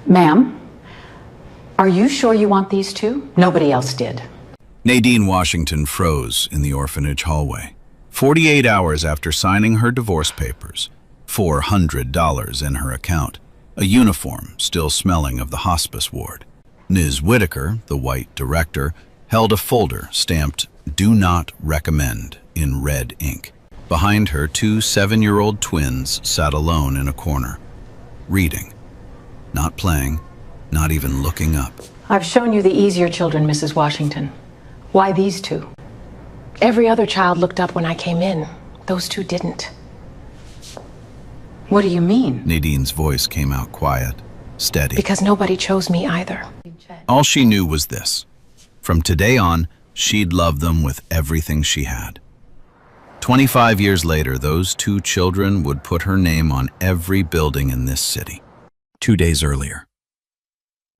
Ma'am, are you sure you want these two? Nobody else did. Nadine Washington froze in the orphanage hallway. 48 hours after signing her divorce papers, $400 in her account, a uniform still smelling of the hospice ward. Ms. Whitaker, the white director, held a folder stamped "Do Not Recommend" in red ink. Behind her, two 7-year-old twins sat alone in a corner, reading, not playing, not even looking up. I've shown you the easier children, Mrs. Washington. Why these two? Every other child looked up when I came in. Those two didn't. What do you mean? Nadine's voice came out quiet, steady. Because nobody chose me either. All she knew was this. From today on, she'd love them with everything she had. 25 years later, those two children would put her name on every building in this city. 2 days earlier,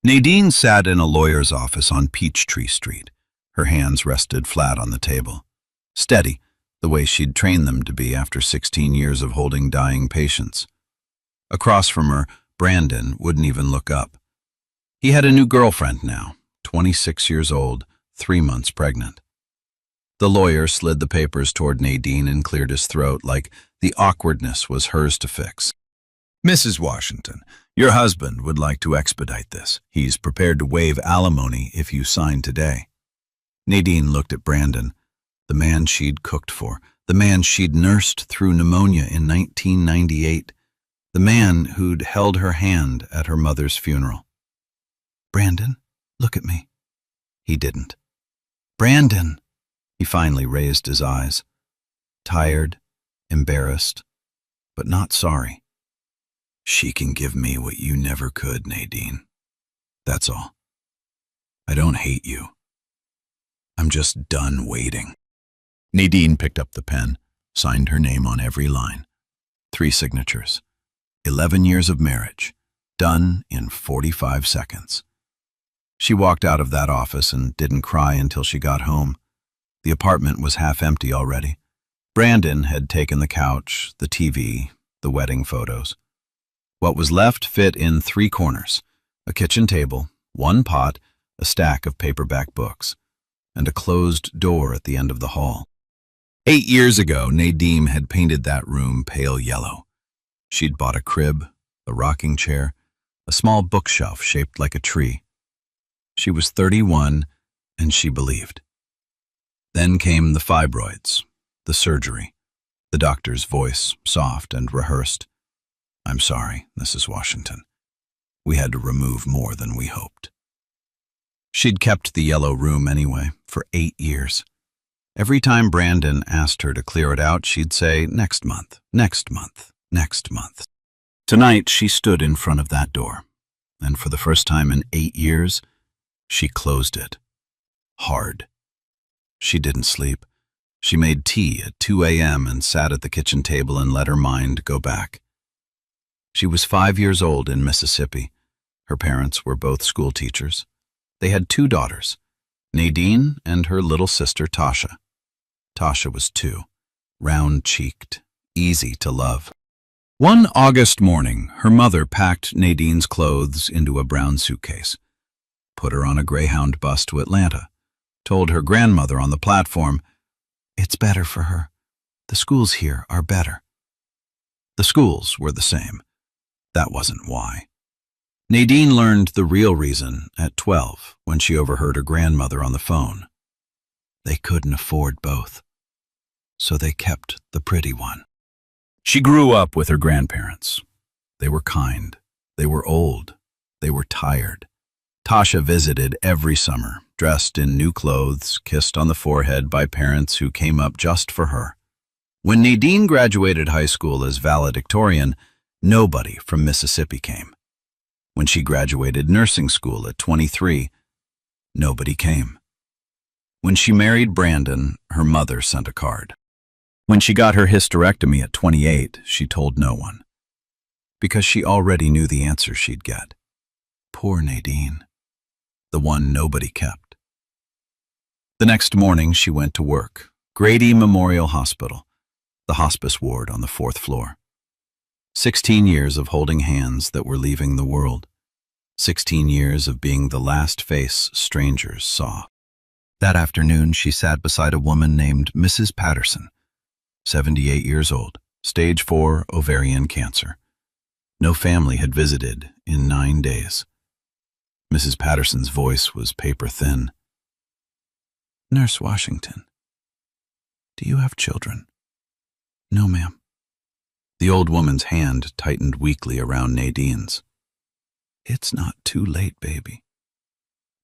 Nadine sat in a lawyer's office on Peachtree Street. Her hands rested flat on the table, steady, the way she'd trained them to be after 16 years of holding dying patients. Across from her, Brandon wouldn't even look up. He had a new girlfriend now, 26 years old, 3 months pregnant. The lawyer slid the papers toward Nadine and cleared his throat like the awkwardness was hers to fix. "Mrs. Washington, your husband would like to expedite this. He's prepared to waive alimony if you sign today." Nadine looked at Brandon, the man she'd cooked for, the man she'd nursed through pneumonia in 1998, the man who'd held her hand at her mother's funeral. "Brandon, look at me." He didn't. "Brandon!" He finally raised his eyes, tired, embarrassed, but not sorry. "She can give me what you never could, Nadine. That's all. I don't hate you. I'm just done waiting." Nadine picked up the pen, signed her name on every line. 3 signatures. 11 years of marriage, done in 45 seconds. She walked out of that office and didn't cry until she got home. The apartment was half empty already. Brandon had taken the couch, the TV, the wedding photos. What was left fit in 3 corners, a kitchen table, 1 pot, a stack of paperback books, and a closed door at the end of the hall. 8 years ago, Nadine had painted that room pale yellow. She'd bought a crib, a rocking chair, a small bookshelf shaped like a tree. She was 31, and she believed. Then came the fibroids, the surgery, the doctor's voice, soft and rehearsed. "I'm sorry, Mrs. Washington. We had to remove more than we hoped." She'd kept the yellow room anyway, for 8 years. Every time Brandon asked her to clear it out, she'd say, "Next month, next month, next month." Tonight, she stood in front of that door, and for the first time in 8 years, she closed it. Hard. She didn't sleep. She made tea at 2 a.m. and sat at the kitchen table and let her mind go back. She was 5 years old in Mississippi. Her parents were both school teachers. They had 2 daughters, Nadine and her little sister Tasha. Tasha was 2, round-cheeked, easy to love. One August morning, her mother packed Nadine's clothes into a brown suitcase, put her on a Greyhound bus to Atlanta, told her grandmother on the platform, "It's better for her. The schools here are better." The schools were the same. That wasn't why. Nadine learned the real reason at 12 when she overheard her grandmother on the phone. They couldn't afford both, so they kept the pretty one. She grew up with her grandparents. They were kind. They were old. They were tired. Tasha visited every summer, dressed in new clothes, kissed on the forehead by parents who came up just for her. When Nadine graduated high school as valedictorian, nobody from Mississippi came. When she graduated nursing school at 23, nobody came. When she married Brandon, her mother sent a card. When she got her hysterectomy at 28, she told no one, because she already knew the answer she'd get. Poor Nadine, the one nobody kept. The next morning, she went to work, Grady Memorial Hospital, the hospice ward on the 4th floor. 16 years of holding hands that were leaving the world. 16 years of being the last face strangers saw. That afternoon, she sat beside a woman named Mrs. Patterson, 78 years old, stage 4 ovarian cancer. No family had visited in 9 days. Mrs. Patterson's voice was paper-thin. "Nurse Washington, do you have children?" "No, ma'am." The old woman's hand tightened weakly around Nadine's. "It's not too late, baby.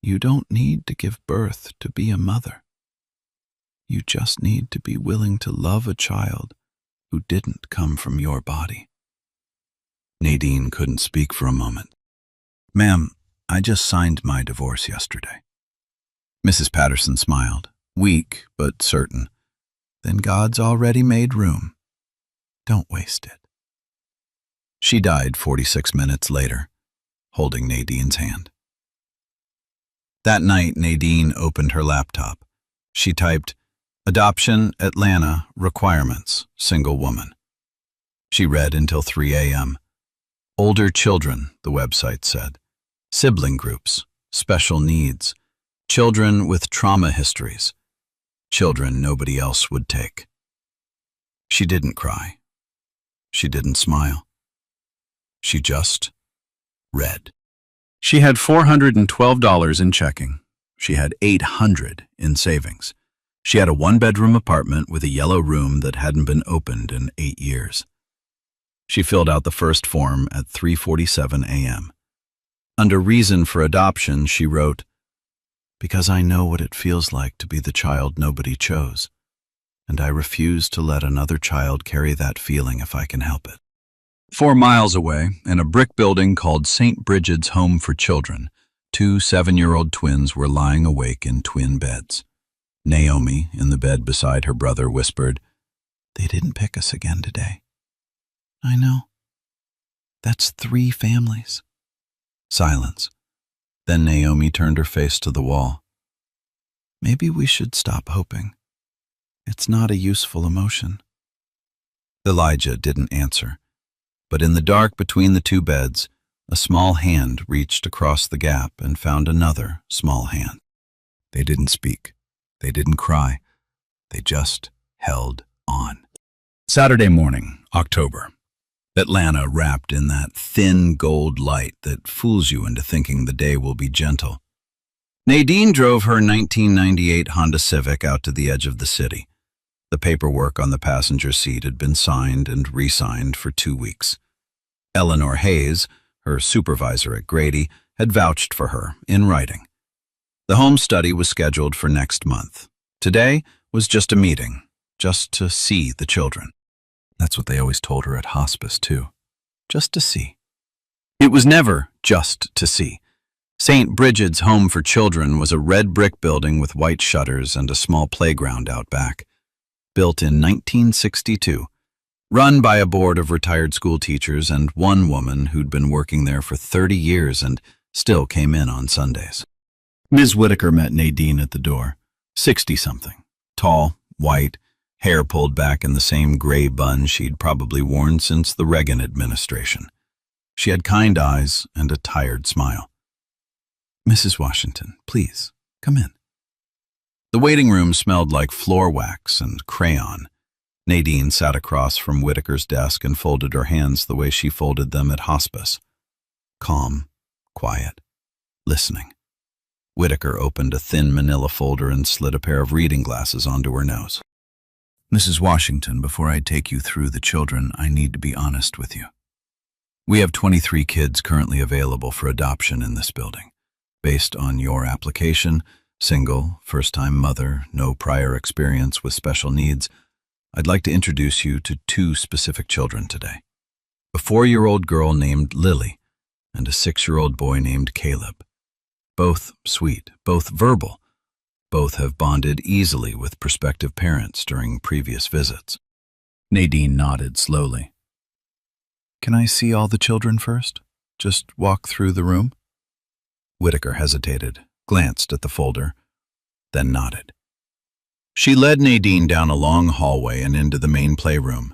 You don't need to give birth to be a mother. You just need to be willing to love a child who didn't come from your body." Nadine couldn't speak for a moment. "Ma'am, I just signed my divorce yesterday." Mrs. Patterson smiled, weak but certain. "Then God's already made room. Don't waste it." She died 46 minutes later, holding Nadine's hand. That night, Nadine opened her laptop. She typed, "Adoption, Atlanta, requirements, single woman." She read until 3 a.m. Older children, the website said. Sibling groups, special needs, children with trauma histories, children nobody else would take. She didn't cry. She didn't smile. She just read. She had $412 in checking. She had $800 in savings. She had a one-bedroom apartment with a yellow room that hadn't been opened in 8 years. She filled out the first form at 3:47 a.m. Under reason for adoption, she wrote, "Because I know what it feels like to be the child nobody chose, and I refuse to let another child carry that feeling if I can help it." 4 miles away, in a brick building called St. Bridget's Home for Children, 2 7-year-old twins were lying awake in twin beds. Naomi, in the bed beside her brother, whispered, "They didn't pick us again today." "I know. That's 3 families." Silence. Then Naomi turned her face to the wall. "Maybe we should stop hoping. It's not a useful emotion." Elijah didn't answer, but in the dark between the 2 beds, a small hand reached across the gap and found another small hand. They didn't speak. They didn't cry. They just held on. Saturday morning, October. Atlanta wrapped in that thin gold light that fools you into thinking the day will be gentle. Nadine drove her 1998 Honda Civic out to the edge of the city. The paperwork on the passenger seat had been signed and re-signed for 2 weeks. Eleanor Hayes, her supervisor at Grady, had vouched for her in writing. The home study was scheduled for next month. Today was just a meeting, just to see the children. That's what they always told her at hospice, too. Just to see. It was never just to see. St. Bridget's Home for Children was a red brick building with white shutters and a small playground out back. Built in 1962, run by a board of retired school teachers and one woman who'd been working there for 30 years and still came in on Sundays. Ms. Whitaker met Nadine at the door, 60-something, tall, white, hair pulled back in the same gray bun she'd probably worn since the Reagan administration. She had kind eyes and a tired smile. "Mrs. Washington, please, come in." The waiting room smelled like floor wax and crayon. Nadine sat across from Whitaker's desk and folded her hands the way she folded them at hospice. Calm, quiet, listening. Whitaker opened a thin manila folder and slid a pair of reading glasses onto her nose. "Mrs. Washington, before I take you through the children, I need to be honest with you. We have 23 kids currently available for adoption in this building. Based on your application, single, first-time mother, no prior experience with special needs, I'd like to introduce you to 2 specific children today. A 4-year-old girl named Lily and a 6-year-old boy named Caleb. Both sweet, both verbal. Both have bonded easily with prospective parents during previous visits." Nadine nodded slowly. "Can I see all the children first? Just walk through the room?" Whitaker hesitated, glanced at the folder, then nodded. She led Nadine down a long hallway and into the main playroom.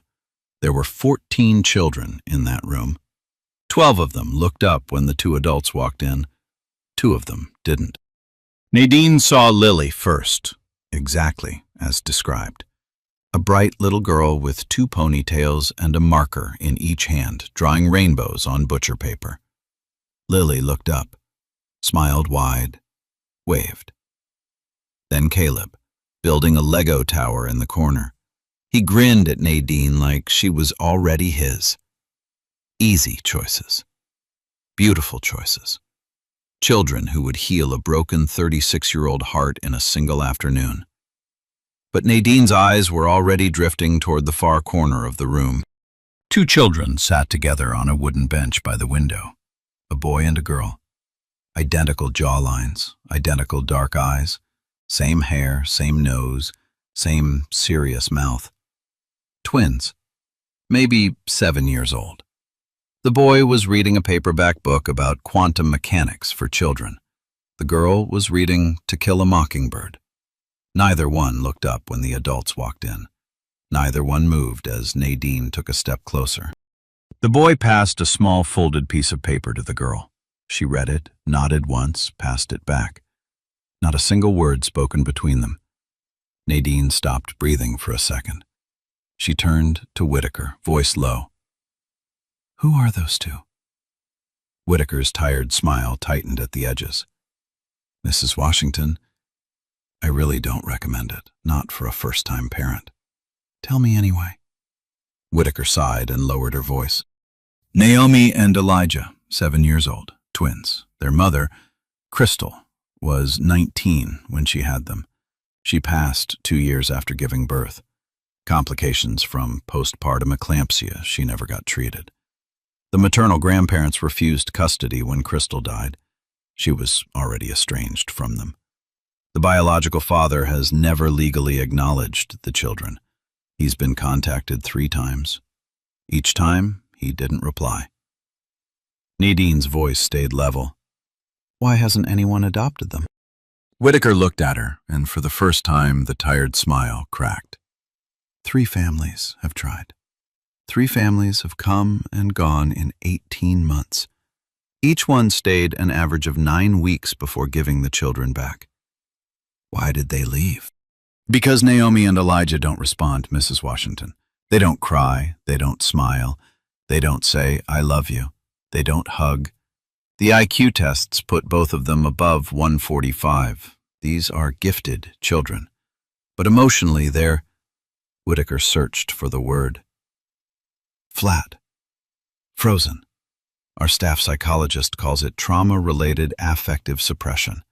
There were 14 children in that room. 12 of them looked up when the two adults walked in. 2 of them didn't. Nadine saw Lily first, exactly as described. A bright little girl with 2 ponytails and a marker in each hand, drawing rainbows on butcher paper. Lily looked up, smiled wide, waved. Then Caleb, building a Lego tower in the corner. He grinned at Nadine like she was already his. Easy choices. Beautiful choices. Children who would heal a broken 36-year-old heart in a single afternoon. But Nadine's eyes were already drifting toward the far corner of the room. 2 children sat together on a wooden bench by the window. A boy and a girl. Identical jawlines, identical dark eyes, same hair, same nose, same serious mouth. Twins, maybe 7 years old. The boy was reading a paperback book about quantum mechanics for children. The girl was reading To Kill a Mockingbird. Neither one looked up when the adults walked in. Neither one moved as Nadine took a step closer. The boy passed a small folded piece of paper to the girl. She read it, nodded once, passed it back. Not a single word spoken between them. Nadine stopped breathing for a second. She turned to Whitaker, voice low. "Who are those 2? Whitaker's tired smile tightened at the edges. "Mrs. Washington, I really don't recommend it, not for a first-time parent. Tell me anyway." Whitaker sighed and lowered her voice. "Naomi and Elijah, 7 years old, twins. Their mother, Crystal, was 19 when she had them. She passed 2 years after giving birth. Complications from postpartum eclampsia, she never got treated. The maternal grandparents refused custody when Crystal died. She was already estranged from them. The biological father has never legally acknowledged the children. He's been contacted 3 times. Each time, he didn't reply." Nadine's voice stayed level. "Why hasn't anyone adopted them?" Whitaker looked at her, and for the first time, the tired smile cracked. 3 families have tried. 3 families have come and gone in 18 months. Each one stayed an average of 9 weeks before giving the children back. Why did they leave? Because Naomi and Elijah don't respond, Mrs. Washington. They don't cry, they don't smile, they don't say, "I love you." They don't hug. The IQ tests put both of them above 145. These are gifted children. But emotionally, they're... Whitaker searched for the word. Flat. Frozen. Our staff psychologist calls it trauma-related affective suppression.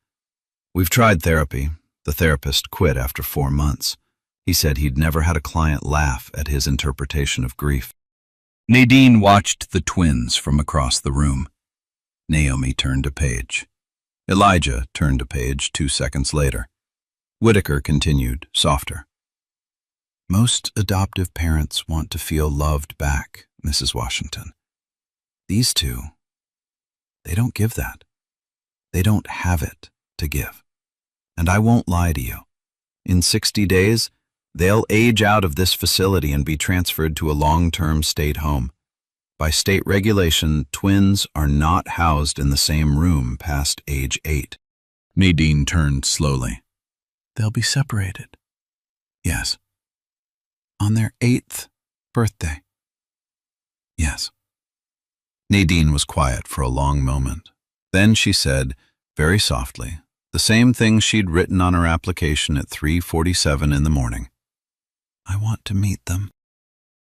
We've tried therapy. The therapist quit after 4 months. He said he'd never had a client laugh at his interpretation of grief. Nadine watched the twins from across the room. Naomi turned a page. Elijah turned a page 2 seconds later. Whitaker continued, softer. "Most adoptive parents want to feel loved back, Mrs. Washington. These 2, they don't give that. They don't have it to give. And I won't lie to you. In 60 days, they'll age out of this facility and be transferred to a long-term state home. By state regulation, twins are not housed in the same room past age 8. Nadine turned slowly. "They'll be separated." "Yes." "On their 8th birthday." "Yes." Nadine was quiet for a long moment. Then she said, very softly, the same thing she'd written on her application at 3:47 in the morning. "I want to meet them."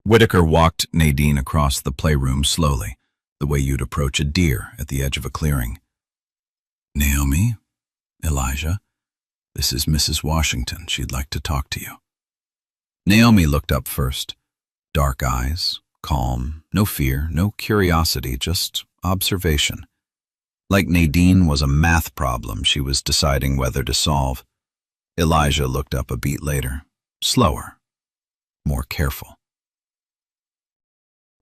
Whitaker walked Nadine across the playroom slowly, the way you'd approach a deer at the edge of a clearing. "Naomi, Elijah, this is Mrs. Washington. She'd like to talk to you." Naomi looked up first. Dark eyes, calm, no fear, no curiosity, just observation. Like Nadine was a math problem she was deciding whether to solve. Elijah looked up a beat later, slower, more careful.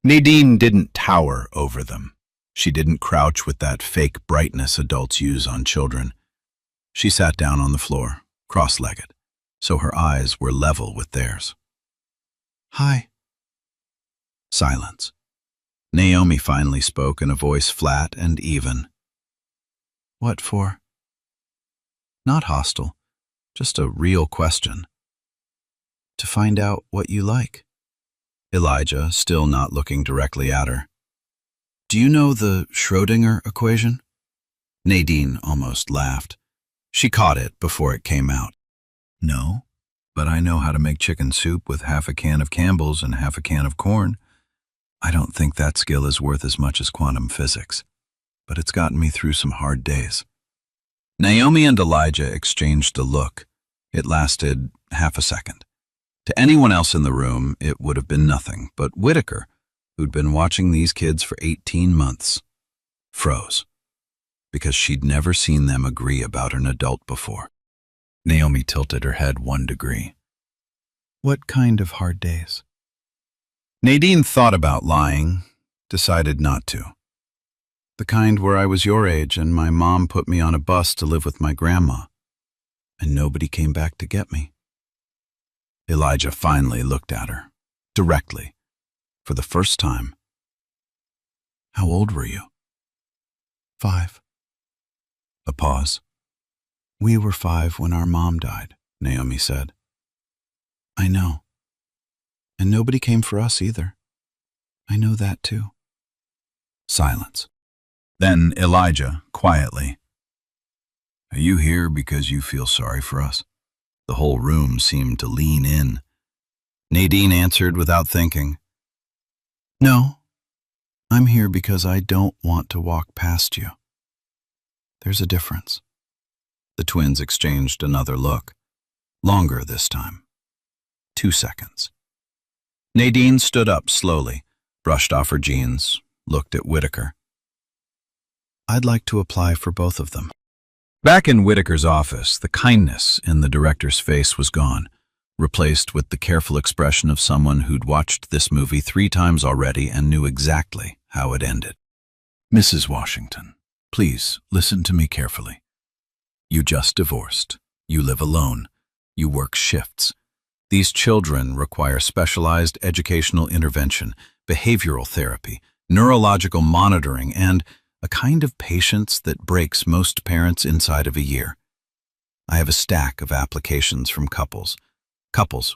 Nadine didn't tower over them. She didn't crouch with that fake brightness adults use on children. She sat down on the floor, cross-legged, so her eyes were level with theirs. "Hi." Silence. Naomi finally spoke in a voice flat and even. What for? Not hostile, just a real question. To find out what you like. Elijah, still not looking directly at her. Do you know the Schrödinger equation? Nadine almost laughed. She caught it before it came out. No, but I know how to make chicken soup with half a can of Campbell's and half a can of corn. I don't think that skill is worth as much as quantum physics, but it's gotten me through some hard days. Naomi and Elijah exchanged a look. It lasted half a second. To anyone else in the room, it would have been nothing, but Whitaker, who'd been watching these kids for 18 months, froze, because she'd never seen them agree about an adult before. Naomi tilted her head 1 degree. What kind of hard days? Nadine thought about lying, decided not to. The kind where I was your age and my mom put me on a bus to live with my grandma, and nobody came back to get me. Elijah finally looked at her, directly, for the first time. How old were you? 5. A pause. We were 5 when our mom died, Naomi said. I know. And nobody came for us either. I know that too. Silence. Then Elijah, quietly. Are you here because you feel sorry for us? The whole room seemed to lean in. Nadine answered without thinking. No, I'm here because I don't want to walk past you. There's a difference. The twins exchanged another look. Longer this time. 2 seconds. Nadine stood up slowly, brushed off her jeans, looked at Whitaker. I'd like to apply for both of them. Back in Whitaker's office, the kindness in the director's face was gone, replaced with the careful expression of someone who'd watched this movie 3 times already and knew exactly how it ended. Mrs. Washington, please listen to me carefully. You just divorced. You live alone. You work shifts. These children require specialized educational intervention, behavioral therapy, neurological monitoring, and a kind of patience that breaks most parents inside of a year. I have a stack of applications from couples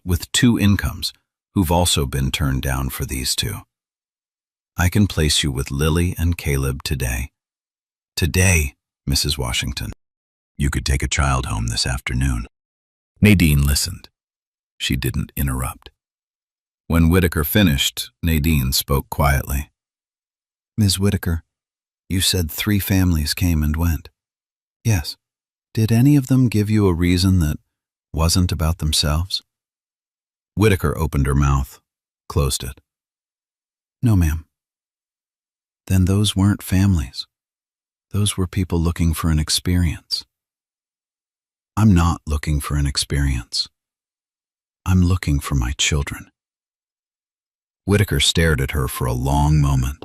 with 2 incomes who've also been turned down for these 2. I can place you with Lily and Caleb today. Today, Mrs. Washington. You could take a child home this afternoon. Nadine listened. She didn't interrupt. When Whitaker finished, Nadine spoke quietly. Ms. Whitaker, you said 3 families came and went. Yes. Did any of them give you a reason that wasn't about themselves? Whitaker opened her mouth, closed it. No, ma'am. Then those weren't families. Those were people looking for an experience. I'm not looking for an experience. I'm looking for my children. Whitaker stared at her for a long moment.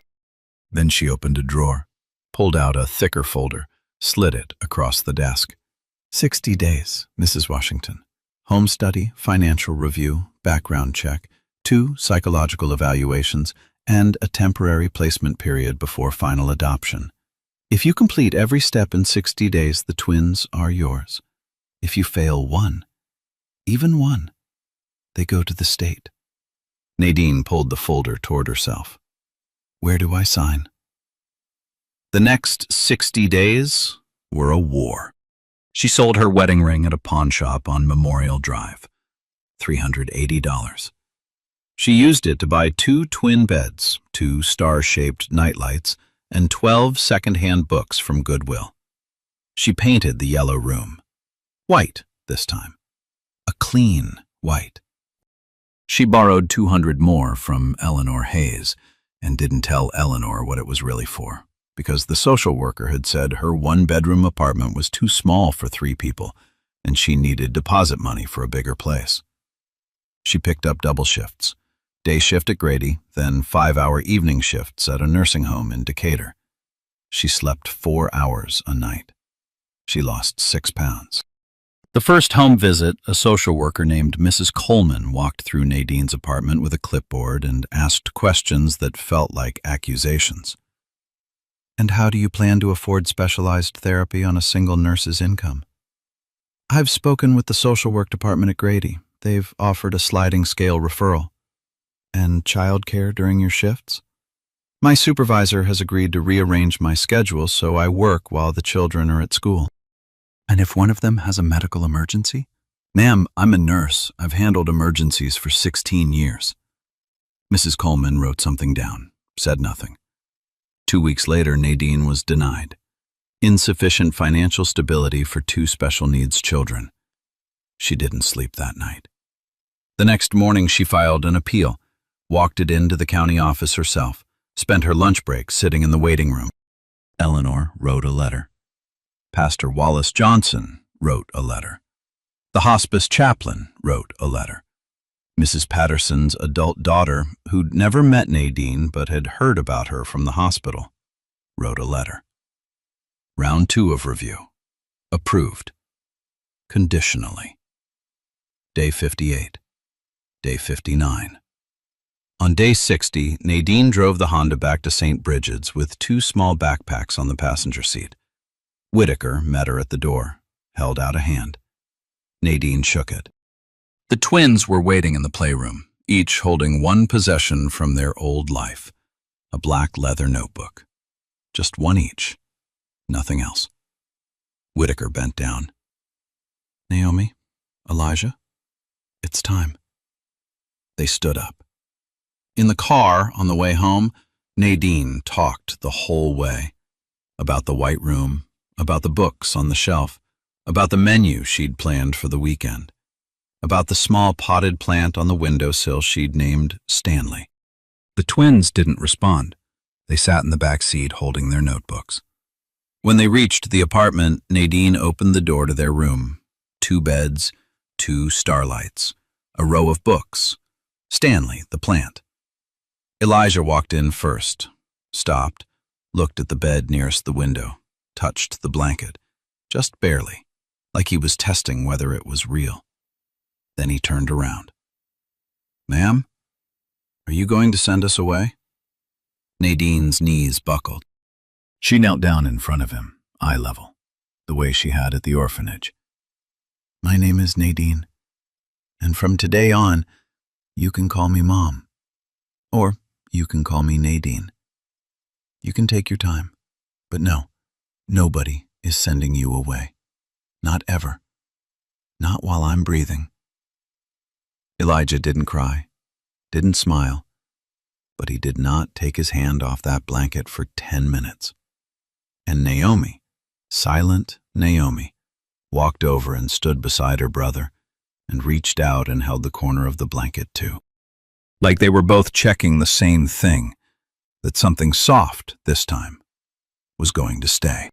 Then she opened a drawer, pulled out a thicker folder, slid it across the desk. 60 days, Mrs. Washington. Home study, financial review, background check, 2 psychological evaluations, and a temporary placement period before final adoption. If you complete every step in 60 days, the twins are yours. If you fail 1, even 1, they go to the state. Nadine pulled the folder toward herself. Where do I sign? The next 60 days were a war. She sold her wedding ring at a pawn shop on Memorial Drive. $380. She used it to buy 2 twin beds, 2 star-shaped nightlights, and 12 second-hand books from Goodwill. She painted the yellow room. White this time. A clean white. She borrowed $200 more from Eleanor Hayes and didn't tell Eleanor what it was really for, because the social worker had said her 1-bedroom apartment was too small for 3 people and she needed deposit money for a bigger place. She picked up double shifts, day shift at Grady, then 5-hour evening shifts at a nursing home in Decatur. She slept 4 hours a night. She lost 6 pounds. The first home visit, a social worker named Mrs. Coleman walked through Nadine's apartment with a clipboard and asked questions that felt like accusations. "And how do you plan to afford specialized therapy on a single nurse's income?" "I've spoken with the social work department at Grady. They've offered a sliding scale referral." "And childcare during your shifts?" "My supervisor has agreed to rearrange my schedule so I work while the children are at school." "And if one of them has a medical emergency?" "Ma'am, I'm a nurse. I've handled emergencies for 16 years. Mrs. Coleman wrote something down, said nothing. 2 weeks later, Nadine was denied. Insufficient financial stability for 2 special needs children. She didn't sleep that night. The next morning, she filed an appeal, walked it into the county office herself, spent her lunch break sitting in the waiting room. Eleanor wrote a letter. Pastor Wallace Johnson wrote a letter. The hospice chaplain wrote a letter. Mrs. Patterson's adult daughter, who'd never met Nadine but had heard about her from the hospital, wrote a letter. Round 2 of review. Approved. Conditionally. Day 58. Day 59. On day 60, Nadine drove the Honda back to St. Bridget's with 2 small backpacks on the passenger seat. Whitaker met her at the door, held out a hand. Nadine shook it. The twins were waiting in the playroom, each holding one possession from their old life, a black leather notebook. Just one each, nothing else. Whitaker bent down. "Naomi, Elijah, it's time." They stood up. In the car on the way home, Nadine talked the whole way about the white room, about the books on the shelf, about the menu she'd planned for the weekend, about the small potted plant on the windowsill she'd named Stanley. The twins didn't respond. They sat in the back seat holding their notebooks. When they reached the apartment, Nadine opened the door to their room. 2 beds, 2 starlights, a row of books, Stanley, the plant. Elijah walked in first, stopped, looked at the bed nearest the window, touched the blanket, just barely, like he was testing whether it was real. Then he turned around. "Ma'am, are you going to send us away?" Nadine's knees buckled. She knelt down in front of him, eye level, the way she had at the orphanage. "My name is Nadine, and from today on, you can call me Mom, or you can call me Nadine. You can take your time, but no, nobody is sending you away. Not ever. Not while I'm breathing." Elijah didn't cry, didn't smile, but he did not take his hand off that blanket for 10 minutes. And Naomi, silent Naomi, walked over and stood beside her brother and reached out and held the corner of the blanket too. Like they were both checking the same thing, that something soft this time was going to stay.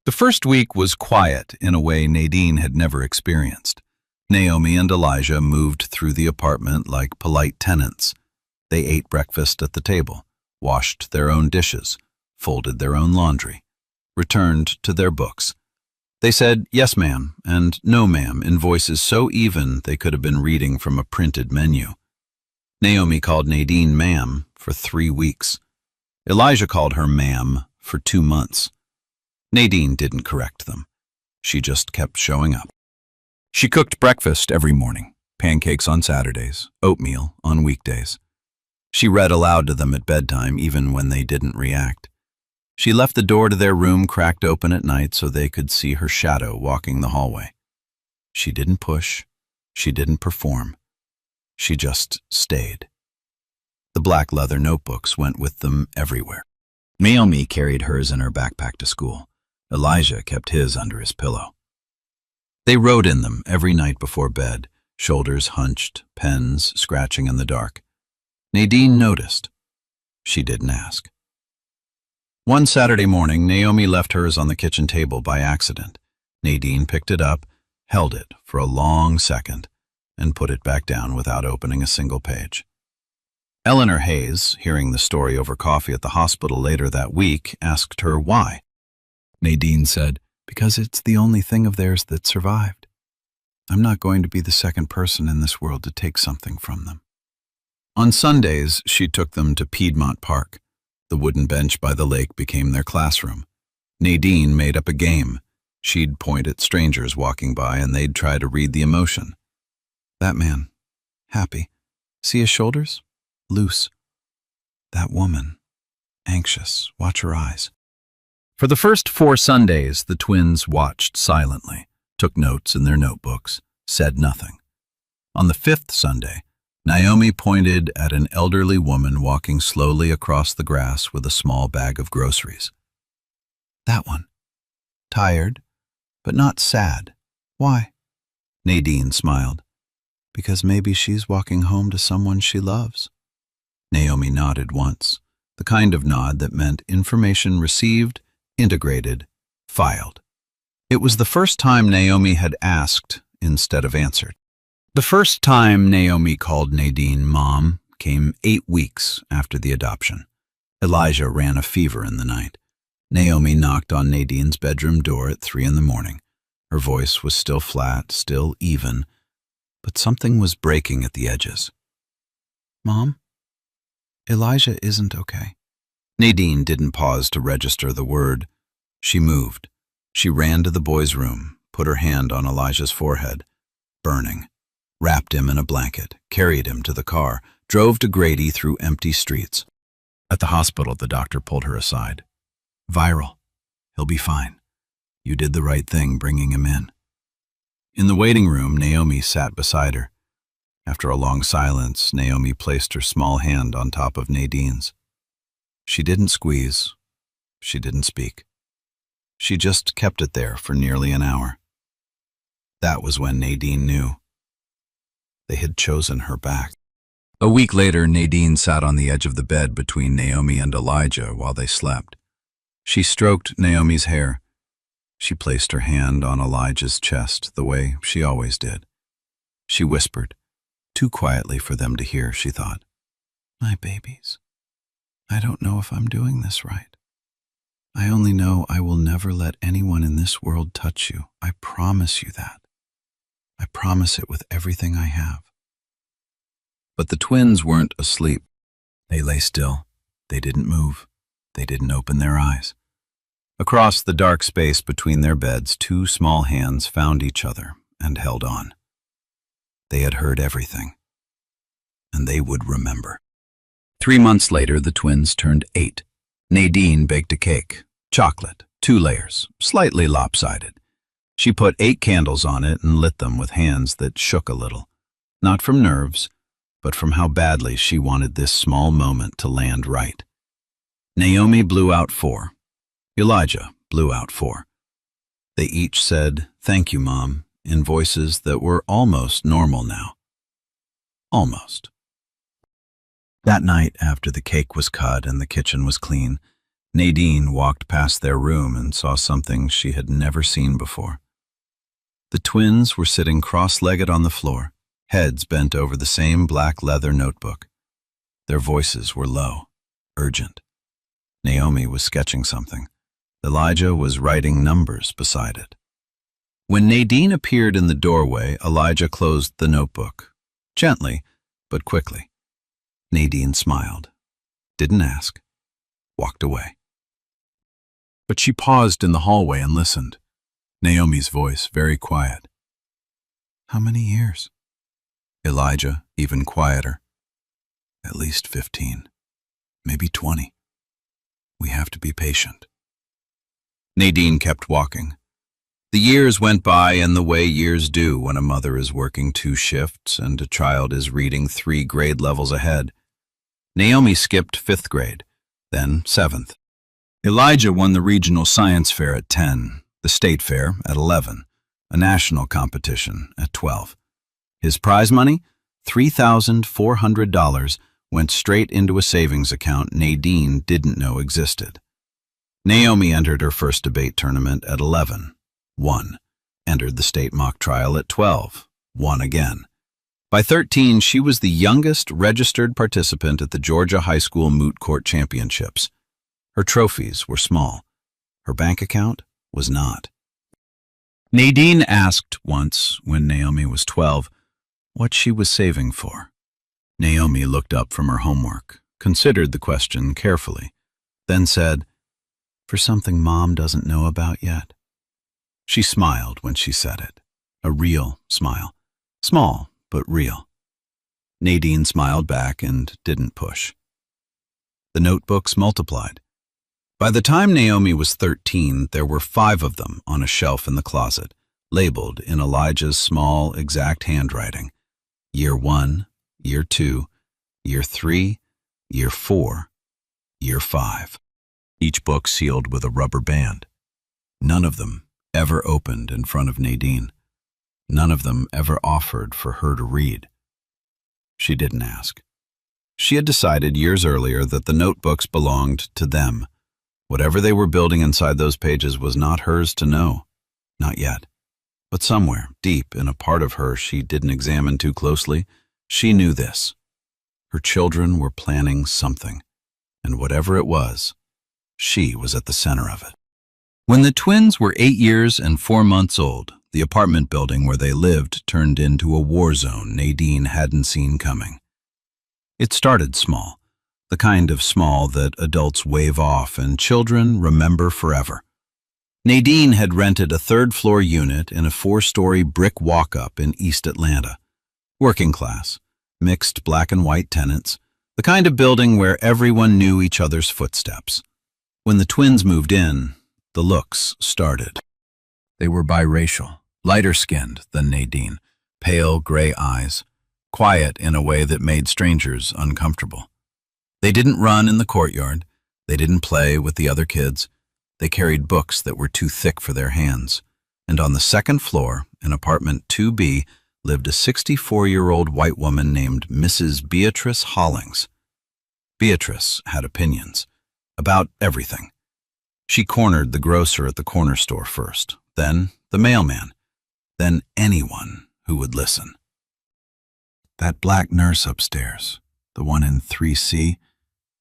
The first week was quiet in a way Nadine had never experienced. Naomi and Elijah moved through the apartment like polite tenants. They ate breakfast at the table, washed their own dishes, folded their own laundry, returned to their books. They said yes ma'am and no ma'am in voices so even they could have been reading from a printed menu. Naomi called Nadine ma'am for 3 weeks. Elijah called her ma'am for 2 months. Nadine didn't correct them. She just kept showing up. She cooked breakfast every morning, pancakes on Saturdays, oatmeal on weekdays. She read aloud to them at bedtime even when they didn't react. She left the door to their room cracked open at night so they could see her shadow walking the hallway. She didn't push. She didn't perform. She just stayed. The black leather notebooks went with them everywhere. Naomi carried hers in her backpack to school. Elijah kept his under his pillow. They wrote in them every night before bed, shoulders hunched, pens scratching in the dark. Nadine noticed. She didn't ask. One Saturday morning, Naomi left hers on the kitchen table by accident. Nadine picked it up, held it for a long second, and put it back down without opening a single page. Eleanor Hayes, hearing the story over coffee at the hospital later that week, asked her why. Nadine said, "Because it's the only thing of theirs that survived." I'm not going to be the second person in this world to take something from them. On Sundays, she took them to Piedmont Park. The wooden bench by the lake became their classroom. Nadine made up a game. She'd point at strangers walking by and they'd try to read the emotion. That man, happy. See his shoulders? Loose. That woman, anxious. Watch her eyes. For the first 4 Sundays, the twins watched silently, took notes in their notebooks, said nothing. On the 5th Sunday, Naomi pointed at an elderly woman walking slowly across the grass with a small bag of groceries. That one. Tired, but not sad. Why? Nadine smiled. Because maybe she's walking home to someone she loves. Naomi nodded once, the kind of nod that meant information received, integrated, filed. It was the first time Naomi had asked instead of answered. The first time Naomi called Nadine Mom came 8 weeks after the adoption. Elijah ran a fever in the night. Naomi knocked on Nadine's bedroom door at 3 a.m. Her voice was still flat, still even, but something was breaking at the edges. Mom, Elijah isn't okay. Nadine didn't pause to register the word. She moved. She ran to the boy's room, put her hand on Elijah's forehead, burning, wrapped him in a blanket, carried him to the car, drove to Grady through empty streets. At the hospital, the doctor pulled her aside. Viral. He'll be fine. You did the right thing bringing him in. In the waiting room, Naomi sat beside her. After a long silence, Naomi placed her small hand on top of Nadine's. She didn't squeeze. She didn't speak. She just kept it there for nearly an hour. That was when Nadine knew. They had chosen her back. A week later, Nadine sat on the edge of the bed between Naomi and Elijah while they slept. She stroked Naomi's hair. She placed her hand on Elijah's chest the way she always did. She whispered, too quietly for them to hear, she thought. My babies, I don't know if I'm doing this right. I only know I will never let anyone in this world touch you. I promise you that. I promise it with everything I have. But the twins weren't asleep. They lay still. They didn't move. They didn't open their eyes. Across the dark space between their beds, 2 small hands found each other and held on. They had heard everything, and they would remember. 3 months later, the twins turned 8. Nadine baked a cake, chocolate, 2 layers, slightly lopsided. She put 8 candles on it and lit them with hands that shook a little, not from nerves, but from how badly she wanted this small moment to land right. Naomi blew out 4. Elijah blew out 4. They each said, "Thank you, Mom," in voices that were almost normal now. Almost. That night, after the cake was cut and the kitchen was clean, Nadine walked past their room and saw something she had never seen before. The twins were sitting cross-legged on the floor, heads bent over the same black leather notebook. Their voices were low, urgent. Naomi was sketching something. Elijah was writing numbers beside it. When Nadine appeared in the doorway, Elijah closed the notebook, gently but quickly. Nadine smiled, didn't ask, walked away. But she paused in the hallway and listened. Naomi's voice very quiet. How many years? Elijah, even quieter. At least 15, maybe 20. We have to be patient. Nadine kept walking. The years went by in the way years do when a mother is working 2 shifts and a child is reading 3 grade levels ahead. Naomi skipped 5th grade, then 7th. Elijah won the regional science fair at 10, the state fair at 11, a national competition at 12. His prize money, $3,400, went straight into a savings account Nadine didn't know existed. Naomi entered her first debate tournament at 11, won. Entered the state mock trial at 12, won again. By 13, she was the youngest registered participant at the Georgia High School Moot Court Championships. Her trophies were small. Her bank account was not. Nadine asked once, when Naomi was 12, what she was saving for. Naomi looked up from her homework, considered the question carefully, then said, "For something Mom doesn't know about yet." She smiled when she said it, a real smile, small but real. Nadine smiled back and didn't push. The notebooks multiplied. By the time Naomi was 13, there were 5 of them on a shelf in the closet, labeled in Elijah's small, exact handwriting. Year 1, Year 2, Year 3, Year 4, Year 5. Each book sealed with a rubber band. None of them ever opened in front of Nadine. None of them ever offered for her to read. She didn't ask. She had decided years earlier that the notebooks belonged to them. Whatever they were building inside those pages was not hers to know. Not yet. But somewhere, deep in a part of her she didn't examine too closely, she knew this. Her children were planning something, and whatever it was, she was at the center of it. When the twins were 8 years and 4 months old, the apartment building where they lived turned into a war zone Nadine hadn't seen coming. It started small, the kind of small that adults wave off and children remember forever. Nadine had rented a 3rd-floor unit in a 4-story brick walk-up in East Atlanta. Working class, mixed black and white tenants, the kind of building where everyone knew each other's footsteps. When the twins moved in, the looks started. They were biracial, lighter-skinned than Nadine, pale gray eyes, quiet in a way that made strangers uncomfortable. They didn't run in the courtyard. They didn't play with the other kids. They carried books that were too thick for their hands. And on the 2nd floor, in apartment 2B, lived a 64-year-old white woman named Mrs. Beatrice Hollings. Beatrice had opinions about everything. She cornered the grocer at the corner store first, then the mailman, then anyone who would listen. That black nurse upstairs, the one in 3C,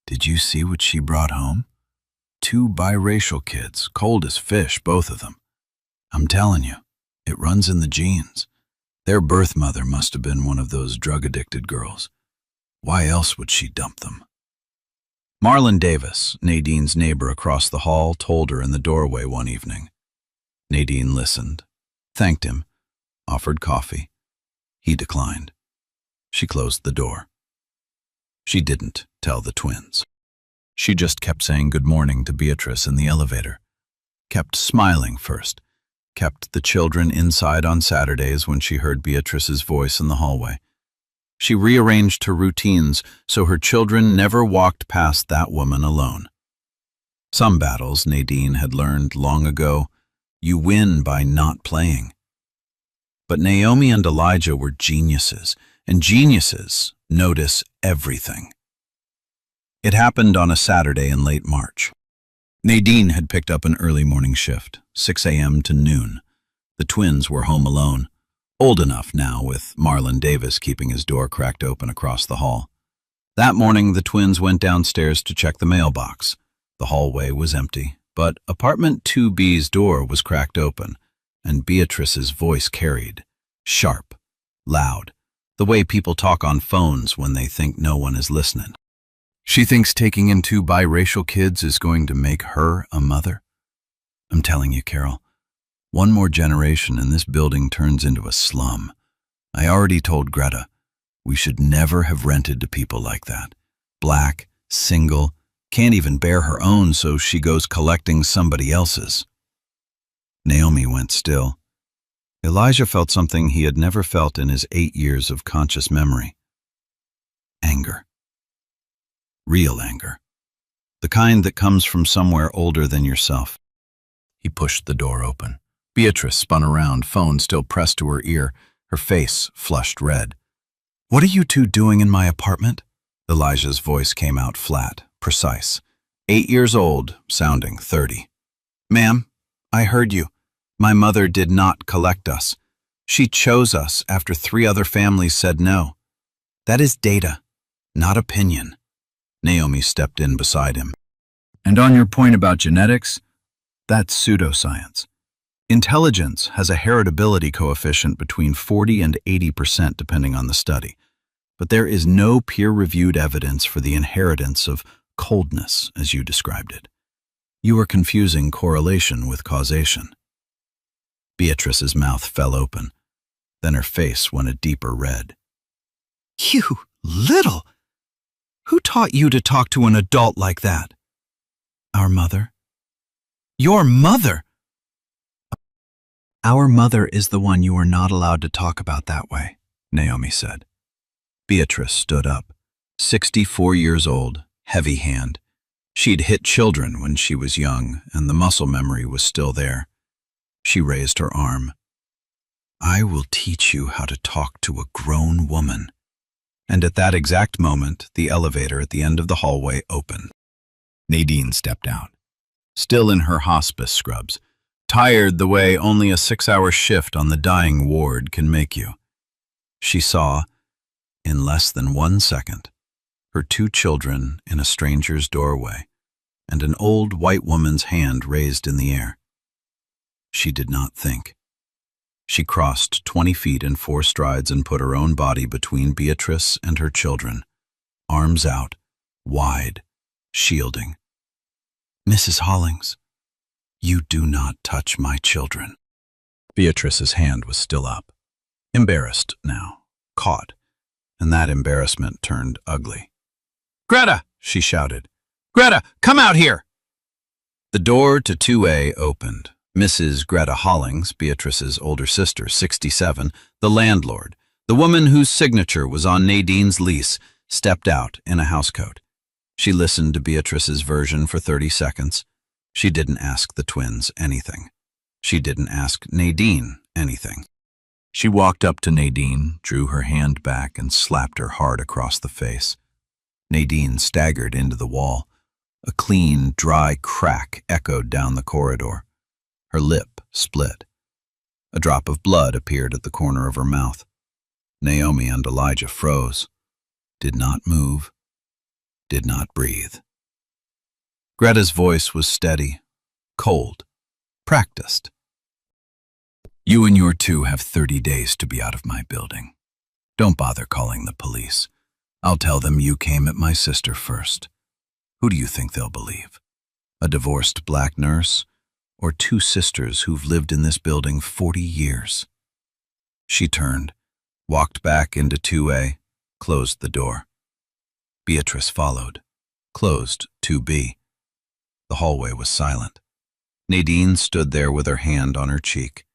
did you see what she brought home? 2 biracial kids, cold as fish, both of them. I'm telling you, it runs in the genes. Their birth mother must have been one of those drug-addicted girls. Why else would she dump them? Marlon Davis, Nadine's neighbor across the hall, told her in the doorway one evening. Nadine listened, thanked him, offered coffee. He declined. She closed the door. She didn't tell the twins. She just kept saying good morning to Beatrice in the elevator, kept smiling first, kept the children inside on Saturdays when she heard Beatrice's voice in the hallway. She rearranged her routines so her children never walked past that woman alone. Some battles, Nadine had learned long ago, you win by not playing. But Naomi and Elijah were geniuses, and geniuses notice everything. It happened on a Saturday in late March. Nadine had picked up an early morning shift, 6 a.m. to noon. The twins were home alone, old enough now with Marlon Davis keeping his door cracked open across the hall. That morning, the twins went downstairs to check the mailbox. The hallway was empty, but apartment 2B's door was cracked open, and Beatrice's voice carried, sharp, loud, the way people talk on phones when they think no one is listening. She thinks taking in 2 biracial kids is going to make her a mother? I'm telling you, Carol, one more generation and this building turns into a slum. I already told Greta, we should never have rented to people like that. Black, single, can't even bear her own, so she goes collecting somebody else's. Naomi went still. Elijah felt something he had never felt in his 8 years of conscious memory. Anger. Real anger. The kind that comes from somewhere older than yourself. He pushed the door open. Beatrice spun around, phone still pressed to her ear, her face flushed red. What are you 2 doing in my apartment? Elijah's voice came out flat, precise. 8 years old, sounding 30. Ma'am, I heard you. My mother did not collect us. She chose us after 3 other families said no. That is data, not opinion. Naomi stepped in beside him. And on your point about genetics, that's pseudoscience. Intelligence has a heritability coefficient between 40 and 80% depending on the study, but there is no peer-reviewed evidence for the inheritance of coldness as you described it. You are confusing correlation with causation. Beatrice's mouth fell open, then her face went a deeper red. You little! Who taught you to talk to an adult like that? Our mother. Your mother? Our mother is the one you are not allowed to talk about that way, Naomi said. Beatrice stood up, 64 years old, heavy hand. She'd hit children when she was young, and the muscle memory was still there. She raised her arm. I will teach you how to talk to a grown woman. And at that exact moment, the elevator at the end of the hallway opened. Nadine stepped out, still in her hospice scrubs, tired the way only a 6-hour shift on the dying ward can make you. She saw, in less than 1 second, her 2 children in a stranger's doorway and an old white woman's hand raised in the air. She did not think. She crossed 20 feet in 4 strides and put her own body between Beatrice and her children, arms out, wide, shielding. Mrs. Hollings, you do not touch my children. Beatrice's hand was still up, embarrassed now, caught, and that embarrassment turned ugly. Greta, she shouted. Greta, come out here! The door to 2A opened. Mrs. Greta Hollings, Beatrice's older sister, 67, the landlord, the woman whose signature was on Nadine's lease, stepped out in a housecoat. She listened to Beatrice's version for 30 seconds. She didn't ask the twins anything. She didn't ask Nadine anything. She walked up to Nadine, drew her hand back, and slapped her hard across the face. Nadine staggered into the wall. A clean, dry crack echoed down the corridor. Her lip split. A drop of blood appeared at the corner of her mouth. Naomi and Elijah froze, did not move, did not breathe. Greta's voice was steady, cold, practiced. You and your 2 have 30 days to be out of my building. Don't bother calling the police. I'll tell them you came at my sister first. Who do you think they'll believe? A divorced black nurse? Or 2 sisters who've lived in this building 40 years? She turned, walked back into 2A, closed the door. Beatrice followed, closed 2B. The hallway was silent. Nadine stood there with her hand on her cheek.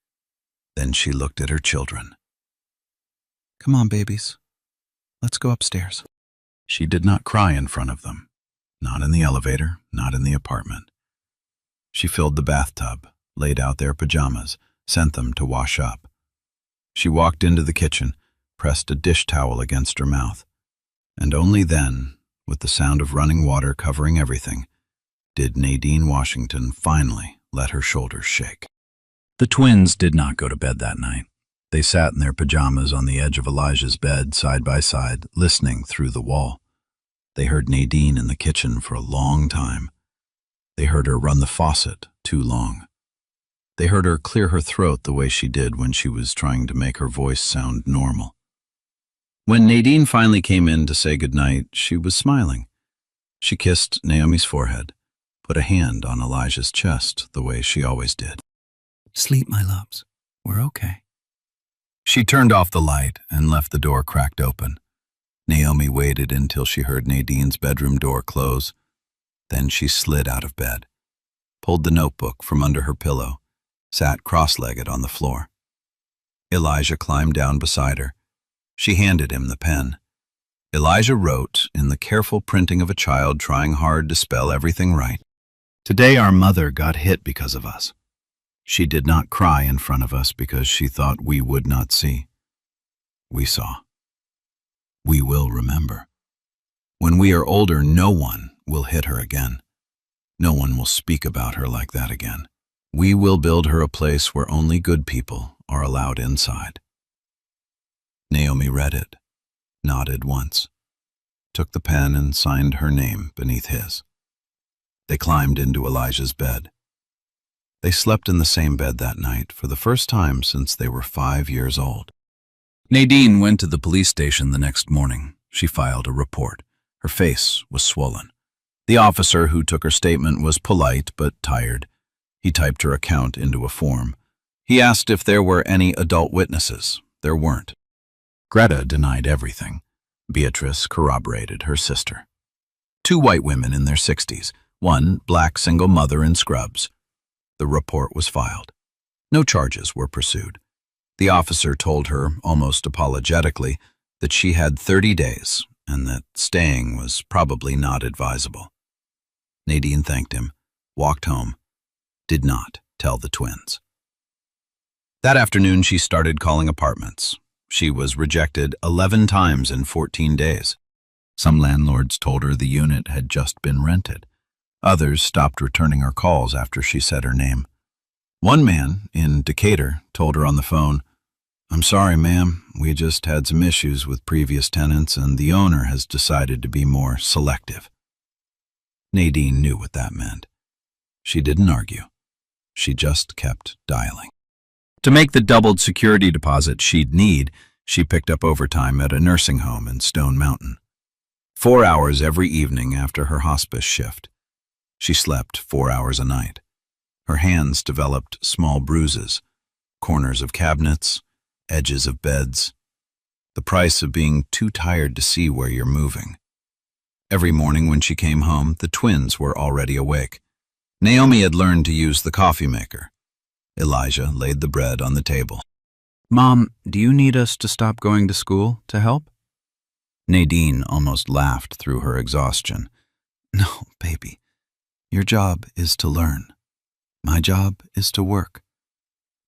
Then she looked at her children. Come on, babies. Let's go upstairs. She did not cry in front of them. Not in the elevator, not in the apartment. She filled the bathtub, laid out their pajamas, sent them to wash up. She walked into the kitchen, pressed a dish towel against her mouth, and only then, with the sound of running water covering everything, did Nadine Washington finally let her shoulders shake. The twins did not go to bed that night. They sat in their pajamas on the edge of Elijah's bed, side by side, listening through the wall. They heard Nadine in the kitchen for a long time. They heard her run the faucet too long. They heard her clear her throat the way she did when she was trying to make her voice sound normal. When Nadine finally came in to say goodnight, she was smiling. She kissed Naomi's forehead, put a hand on Elijah's chest the way she always did. Sleep, my loves. We're okay. She turned off the light and left the door cracked open. Naomi waited until she heard Nadine's bedroom door close. Then she slid out of bed, pulled the notebook from under her pillow, sat cross-legged on the floor. Elijah climbed down beside her. She handed him the pen. Elijah wrote, in the careful printing of a child trying hard to spell everything right. Today our mother got hit because of us. She did not cry in front of us because she thought we would not see. We saw. We will remember. When we are older, no one will hit her again. No one will speak about her like that again. We will build her a place where only good people are allowed inside. Naomi read it, nodded once, took the pen and signed her name beneath his. They climbed into Elijah's bed. They slept in the same bed that night for the first time since they were 5 years old. Nadine went to the police station the next morning. She filed a report. Her face was swollen. The officer who took her statement was polite but tired. He typed her account into a form. He asked if there were any adult witnesses. There weren't. Greta denied everything. Beatrice corroborated her sister. 2 white women in their 60s, 1 black single mother in scrubs. The report was filed. No charges were pursued. The officer told her, almost apologetically, that she had 30 days and that staying was probably not advisable. Nadine thanked him, walked home, did not tell the twins. That afternoon, she started calling apartments. She was rejected 11 times in 14 days. Some landlords told her the unit had just been rented. Others stopped returning her calls after she said her name. One man in Decatur told her on the phone, "I'm sorry, ma'am, we just had some issues with previous tenants and the owner has decided to be more selective." Nadine knew what that meant. She didn't argue. She just kept dialing. To make the doubled security deposit she'd need, she picked up overtime at a nursing home in Stone Mountain. 4 hours every evening after her hospice shift. She slept 4 hours a night. Her hands developed small bruises, corners of cabinets, edges of beds. The price of being too tired to see where you're moving. Every morning when she came home, the twins were already awake. Naomi had learned to use the coffee maker. Elijah laid the bread on the table. "Mom, do you need us to stop going to school to help?" Nadine almost laughed through her exhaustion. "No, baby. Your job is to learn. My job is to work.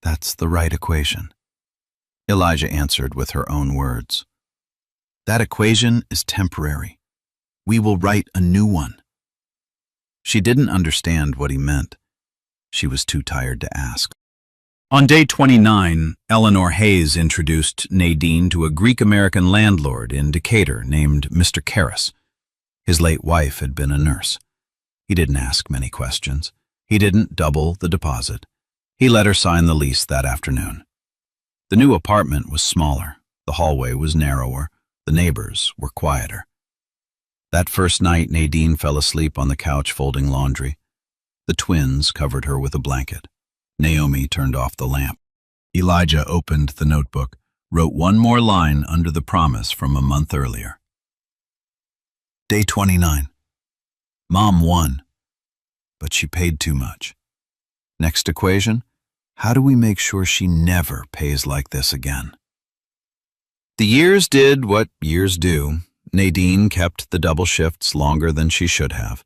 That's the right equation." Elijah answered with her own words. "That equation is temporary. We will write a new one." She didn't understand what he meant. She was too tired to ask. On day 29, Eleanor Hayes introduced Nadine to a Greek-American landlord in Decatur named Mr. Karras. His late wife had been a nurse. He didn't ask many questions. He didn't double the deposit. He let her sign the lease that afternoon. The new apartment was smaller. The hallway was narrower. The neighbors were quieter. That first night, Nadine fell asleep on the couch folding laundry. The twins covered her with a blanket. Naomi turned off the lamp. Elijah opened the notebook, wrote one more line under the promise from a month earlier. Day 29. Mom won, but she paid too much. Next equation, how do we make sure she never pays like this again? The years did what years do. Nadine kept the double shifts longer than she should have.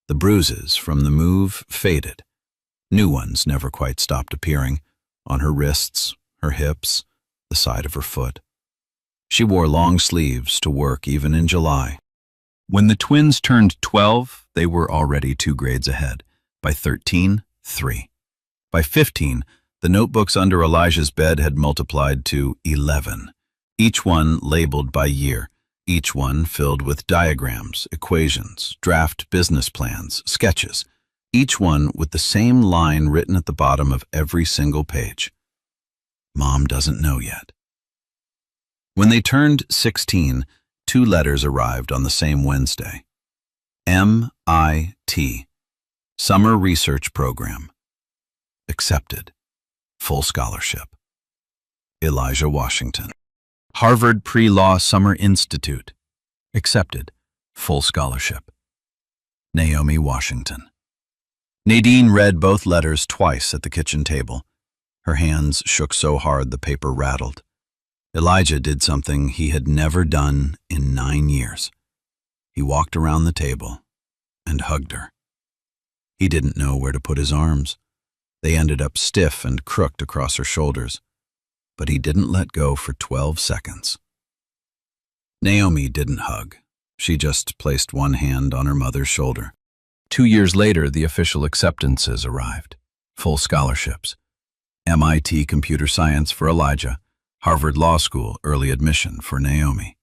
The bruises from the move faded. New ones never quite stopped appearing, on her wrists, her hips, the side of her foot. She wore long sleeves to work even in July. When the twins turned 12, they were already 2 grades ahead. By 13, 3. By 15, the notebooks under Elijah's bed had multiplied to 11, each one labeled by year, each one filled with diagrams, equations, draft business plans, sketches, each one with the same line written at the bottom of every single page. Mom doesn't know yet. When they turned 16, 2 letters arrived on the same Wednesday. MIT, Summer Research Program. Accepted. Full scholarship. Elijah Washington. Harvard Pre-Law Summer Institute. Accepted. Full scholarship. Naomi Washington. Nadine read both letters twice at the kitchen table. Her hands shook so hard the paper rattled. Elijah did something he had never done in 9 years. He walked around the table and hugged her. He didn't know where to put his arms. They ended up stiff and crooked across her shoulders, but he didn't let go for 12 seconds. Naomi didn't hug. She just placed one hand on her mother's shoulder. 2 years later, the official acceptances arrived. Full scholarships. MIT Computer Science for Elijah, Harvard Law School early admission for Naomi.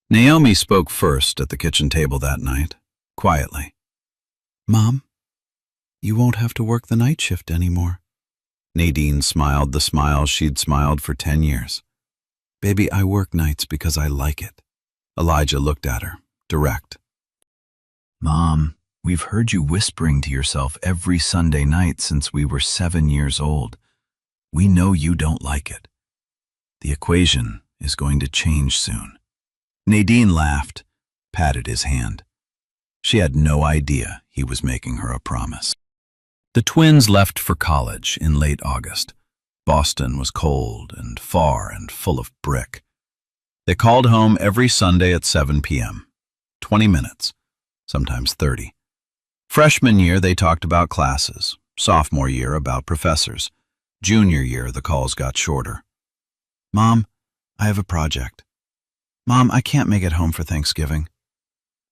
Naomi spoke first at the kitchen table that night, quietly. "Mom, You won't have to work the night shift anymore. Nadine smiled the smile she'd smiled for 10 years. Baby, I work nights because I like it. Elijah looked at her, direct. Mom, we've heard you whispering to yourself every Sunday night since we were 7 years old. We know you don't like it. The equation is going to change soon. Nadine laughed, patted his hand. She had no idea he was making her a promise. The twins left for college in late August. Boston was cold and far and full of brick. They called home every Sunday at 7 p.m. 20 minutes, sometimes 30. Freshman year, they talked about classes. Sophomore year, about professors. Junior year, the calls got shorter. Mom, I have a project. Mom, I can't make it home for Thanksgiving.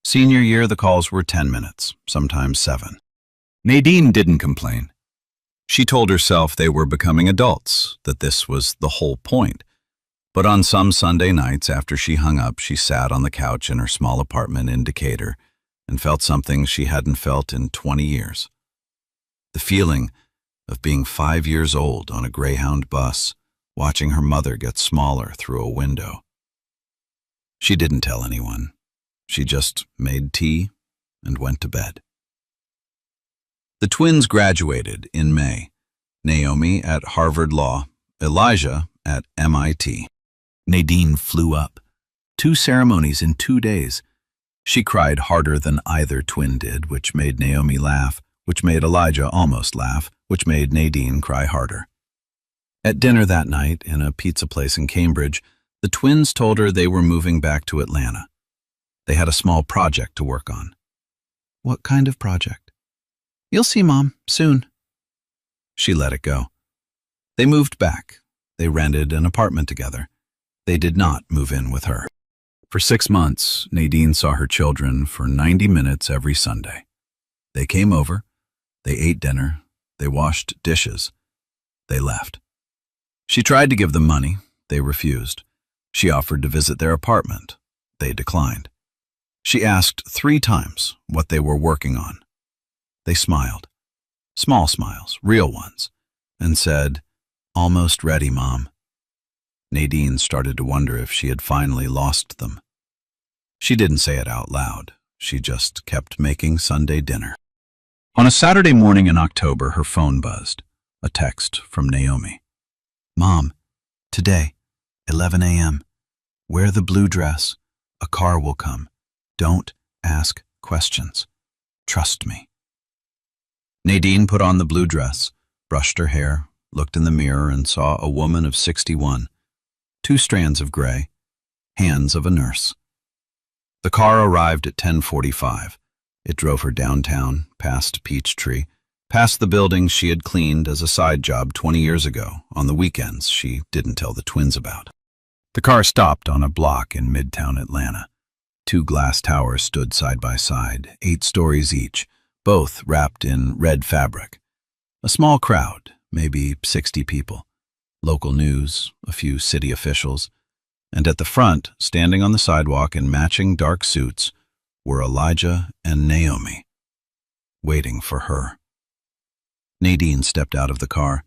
Senior year, the calls were 10 minutes, sometimes 7. Nadine didn't complain. She told herself they were becoming adults, that this was the whole point. But on some Sunday nights after she hung up, she sat on the couch in her small apartment in Decatur and felt something she hadn't felt in 20 years. The feeling of being 5 years old on a Greyhound bus, watching her mother get smaller through a window. She didn't tell anyone. She just made tea and went to bed. The twins graduated in May. Naomi at Harvard Law, Elijah at MIT. Nadine flew up. 2 ceremonies in 2 days. She cried harder than either twin did, which made Naomi laugh, which made Elijah almost laugh, which made Nadine cry harder. At dinner that night, in a pizza place in Cambridge, the twins told her they were moving back to Atlanta. They had a small project to work on. What kind of project? You'll see, Mom, soon. She let it go. They moved back. They rented an apartment together. They did not move in with her. For 6 months, Nadine saw her children for 90 minutes every Sunday. They came over. They ate dinner. They washed dishes. They left. She tried to give them money. They refused. She offered to visit their apartment. They declined. She asked 3 times what they were working on. They smiled. Small smiles, real ones, and said, "Almost ready, Mom." Nadine started to wonder if she had finally lost them. She didn't say it out loud. She just kept making Sunday dinner. On a Saturday morning in October, her phone buzzed. A text from Naomi. Mom, today, 11 a.m. Wear the blue dress. A car will come. Don't ask questions. Trust me. Nadine put on the blue dress, brushed her hair, looked in the mirror and saw a woman of 61, 2 strands of gray, hands of a nurse. The car arrived at 10:45. It drove her downtown, past Peachtree, past the building she had cleaned as a side job 20 years ago, on the weekends she didn't tell the twins about. The car stopped on a block in Midtown Atlanta. 2 glass towers stood side by side, 8 stories each, both wrapped in red fabric. A small crowd, maybe 60 people. Local news, a few city officials. And at the front, standing on the sidewalk in matching dark suits, were Elijah and Naomi, waiting for her. Nadine stepped out of the car.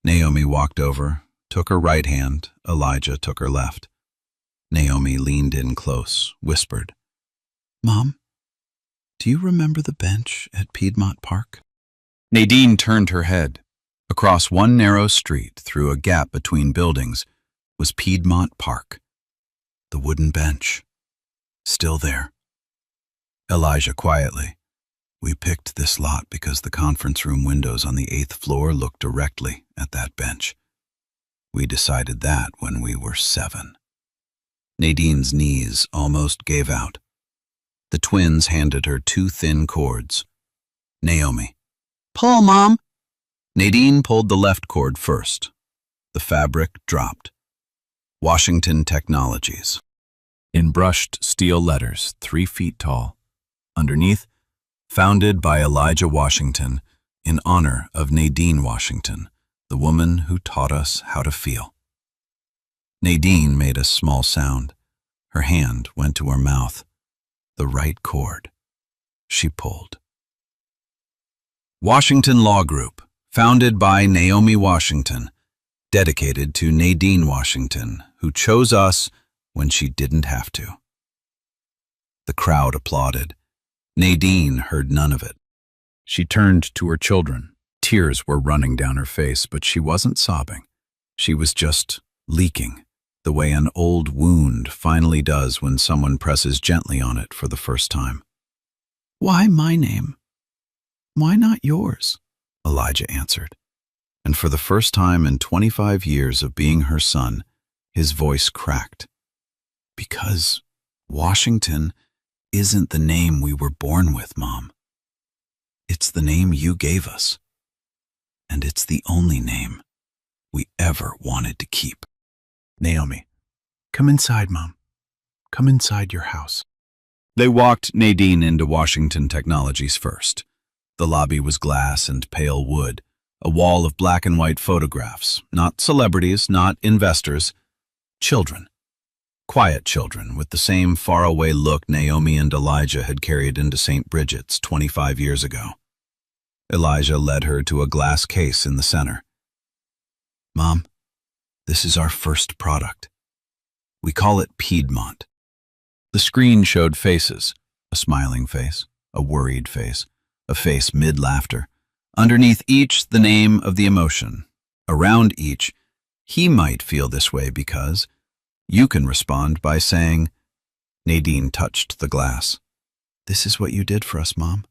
Naomi walked over, took her right hand. Elijah took her left. Naomi leaned in close, whispered, "Mom, do you remember the bench at Piedmont Park?" Nadine turned her head. Across one narrow street, through a gap between buildings, was Piedmont Park. The wooden bench, still there. Elijah quietly, "We picked this lot because the conference room windows on the 8th floor looked directly at that bench. We decided that when we were 7. Nadine's knees almost gave out. The twins handed her 2 thin cords. Naomi, "Pull, Mom." Nadine pulled the left cord first. The fabric dropped. Washington Technologies. In brushed steel letters, 3 feet tall. Underneath, founded by Elijah Washington in honor of Nadine Washington, the woman who taught us how to feel. Nadine made a small sound. Her hand went to her mouth. The right cord. She pulled. Washington Law Group, founded by Naomi Washington, dedicated to Nadine Washington, who chose us when she didn't have to. The crowd applauded. Nadine heard none of it. She turned to her children. Tears were running down her face, but she wasn't sobbing. She was just leaking, the way an old wound finally does when someone presses gently on it for the first time. "Why my name? Why not yours?" Elijah answered. And for the first time in 25 years of being her son, his voice cracked. "Because Washington isn't the name we were born with, Mom. It's the name you gave us. And it's the only name we ever wanted to keep." "Naomi, come inside, Mom. Come inside your house." They walked Nadine into Washington Technologies first. The lobby was glass and pale wood, a wall of black and white photographs, not celebrities, not investors, children. Quiet children with the same faraway look Naomi and Elijah had carried into St. Bridget's 25 years ago. Elijah led her to a glass case in the center. "Mom, this is our first product. We call it Piedmont." The screen showed faces, a smiling face, a worried face, a face mid-laughter. Underneath each, the name of the emotion. Around each, "He might feel this way because..." You can respond by saying, Nadine touched the glass. "This is what you did for us, Mom.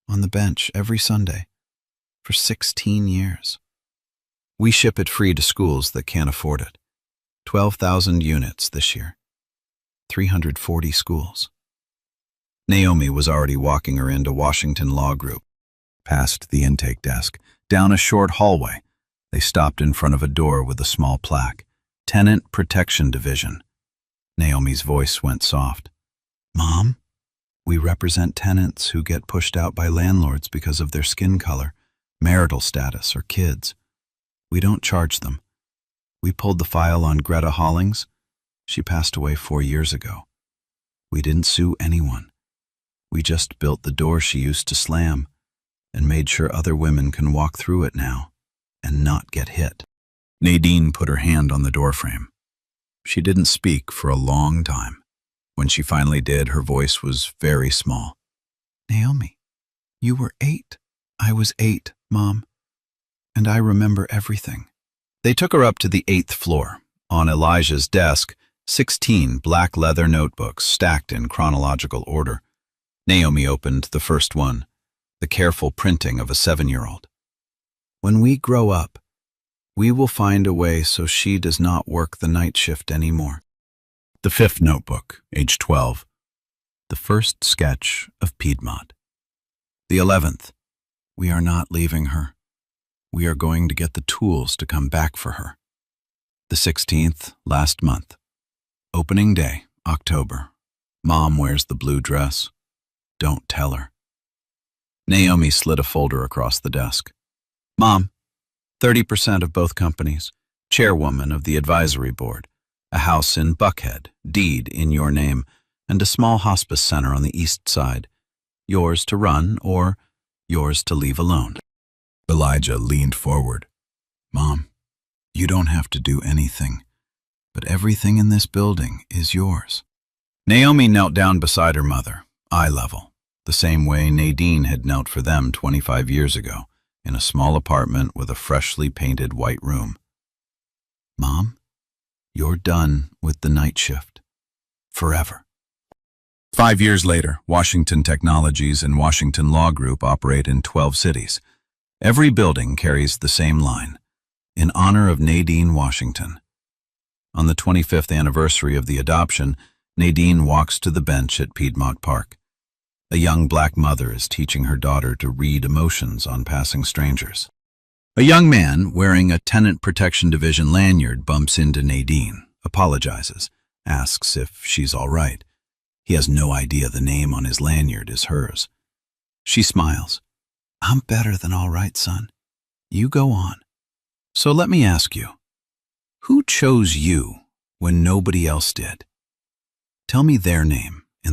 On the bench every Sunday. For 16 years. We ship it free to schools that can't afford it. 12,000 units this year. 340 schools." Naomi was already walking her into Washington Law Group. Past the intake desk, down a short hallway, they stopped in front of a door with a small plaque. Tenant Protection Division. Naomi's voice went soft. "Mom, we represent tenants who get pushed out by landlords because of their skin color, marital status, or kids. We don't charge them. We pulled the file on Greta Hollings. She passed away 4 years ago. We didn't sue anyone. We just built the door she used to slam and made sure other women can walk through it now and not get hit." Nadine put her hand on the doorframe. She didn't speak for a long time. When she finally did, her voice was very small. "Naomi, you were 8. I was 8, Mom. And I remember everything." They took her up to the 8th floor. On Elijah's desk, 16 black leather notebooks stacked in chronological order. Naomi opened the first one, the careful printing of a 7-year-old. "When we grow up, we will find a way so she does not work the night shift anymore." The 5th notebook, age 12. The first sketch of Piedmont. The 11th. "We are not leaving her. We are going to get the tools to come back for her." The 16th, last month. Opening day, October. "Mom wears the blue dress. Don't tell her." Naomi slid a folder across the desk. "Mom, 30% of both companies, chairwoman of the advisory board, a house in Buckhead, deed in your name, and a small hospice center on the east side. Yours to run or yours to leave alone." Elijah leaned forward. "Mom, you don't have to do anything, but everything in this building is yours." Naomi knelt down beside her mother, eye level, the same way Nadine had knelt for them 25 years ago, in a small apartment with a freshly painted white room. "Mom, you're done with the night shift. Forever." 5 years later, Washington Technologies and Washington Law Group operate in 12 cities. Every building carries the same line, "In honor of Nadine Washington." On the 25th anniversary of the adoption, Nadine walks to the bench at Piedmont Park. A young black mother is teaching her daughter to read emotions on passing strangers. A young man wearing a Tenant Protection Division lanyard bumps into Nadine, apologizes, asks if she's all right. He has no idea the name on his lanyard is hers. She smiles. "I'm better than all right, son. You go on. So let me ask you, who chose you when nobody else did? Tell me their name."